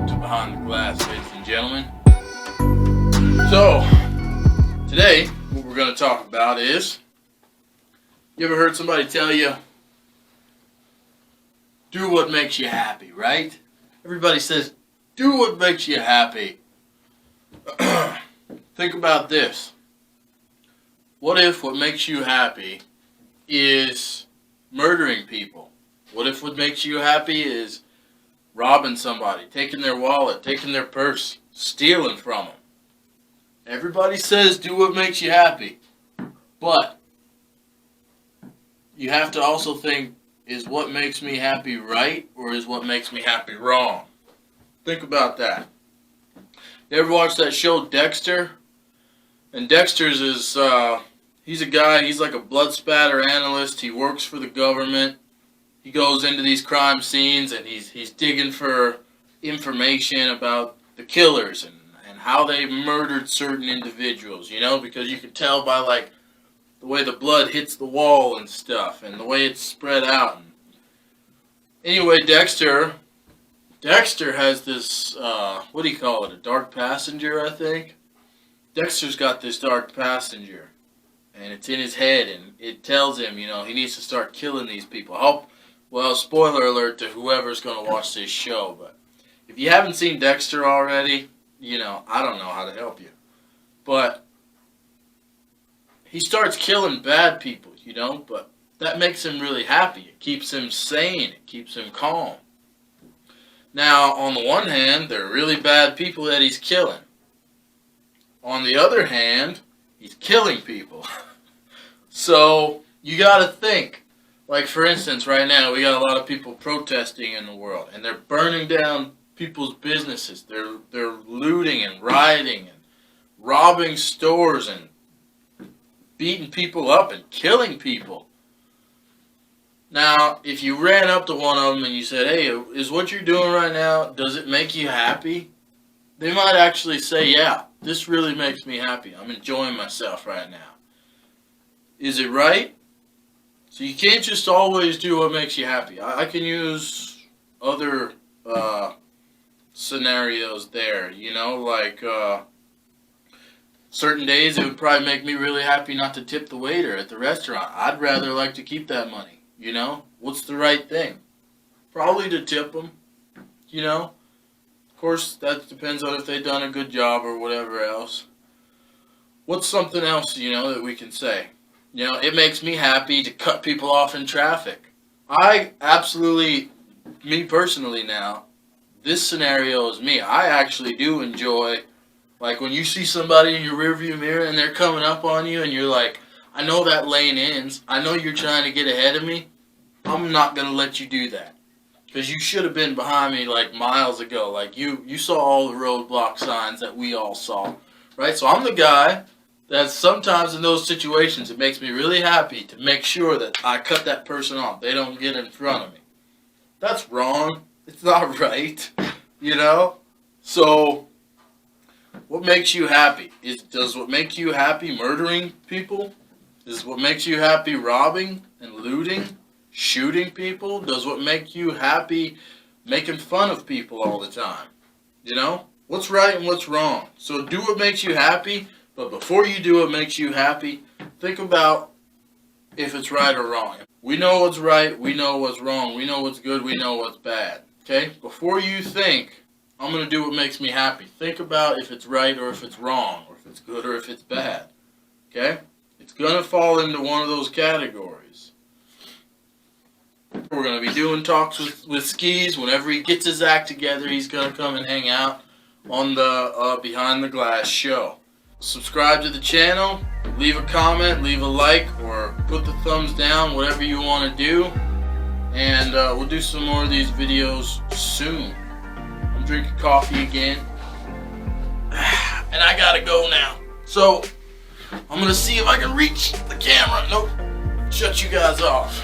Welcome to Behind the Glass, ladies and gentlemen. So, today, what we're going to talk about is, you ever heard somebody tell you, do what makes you happy, right? Everybody says, do what makes you happy. Think about this. What if what makes you happy is murdering people? What if what makes you happy is robbing somebody, taking their wallet, taking their purse, stealing from them? Everybody says do what makes you happy. But you have to also think, is what makes me happy right, or is what makes me happy wrong? Think about that. You ever watch that show Dexter? And Dexter's is, he's a guy, he's like a blood spatter analyst. He works for the government. He goes into these crime scenes and he's digging for information about the killers and how they murdered certain individuals, you know, because you can tell by like the way the blood hits the wall and stuff and the way it's spread out. Anyway, Dexter has this, what do you call it, a dark passenger, I think? Dexter's got this dark passenger, and it's in his head, and it tells him, you know, he needs to start killing these people. Well, spoiler alert to whoever's going to watch this show, but if you haven't seen Dexter already, you know, I don't know how to help you. But he starts killing bad people, you know, but that makes him really happy. It keeps him sane. It keeps him calm. Now, on the one hand, they're really bad people that he's killing. On the other hand, he's killing people. So, you gotta think. Like, for instance, right now, we got a lot of people protesting in the world, and they're burning down people's businesses. They're looting and rioting and robbing stores and beating people up and killing people. Now, if you ran up to one of them and you said, hey, is what you're doing right now, does it make you happy? They might actually say, yeah, this really makes me happy. I'm enjoying myself right now. Is it right? So you can't just always do what makes you happy. I can use other scenarios there, you know, like certain days it would probably make me really happy not to tip the waiter at the restaurant. I'd rather like to keep that money, you know. What's the right thing? Probably to tip them, you know. Of course, that depends on if they've done a good job or whatever else. What's something else, you know, that we can say? You know, it makes me happy to cut people off in traffic. I absolutely, me personally now, this scenario is me. I actually do enjoy, like when you see somebody in your rearview mirror and they're coming up on you and you're like, I know that lane ends. I know you're trying to get ahead of me. I'm not going to let you do that. Because you should have been behind me like miles ago. Like you saw all the roadblock signs that we all saw. Right? So I'm the guy that sometimes in those situations it makes me really happy to make sure that I cut that person off. They don't get in front of me. That's wrong. It's not right. You know? So, what makes you happy? Does what make you happy murdering people? Does what makes you happy robbing and looting? Shooting people? Does what make you happy making fun of people all the time? You know? What's right and what's wrong? So do what makes you happy, but before you do what makes you happy, think about if it's right or wrong. We know what's right, we know what's wrong, we know what's good, we know what's bad. Okay? Before you think, I'm going to do what makes me happy, think about if it's right or if it's wrong, or if it's good or if it's bad. Okay? It's going to fall into one of those categories. We're going to be doing talks with Skis. Whenever he gets his act together, he's going to come and hang out on the Behind the Glass show. Subscribe to the channel, leave a comment, leave a like, or put the thumbs down, whatever you want to do. And we'll do some more of these videos soon. I'm drinking coffee again. And I got to go now. So, I'm going to see if I can reach the camera. Nope. Shut you guys off.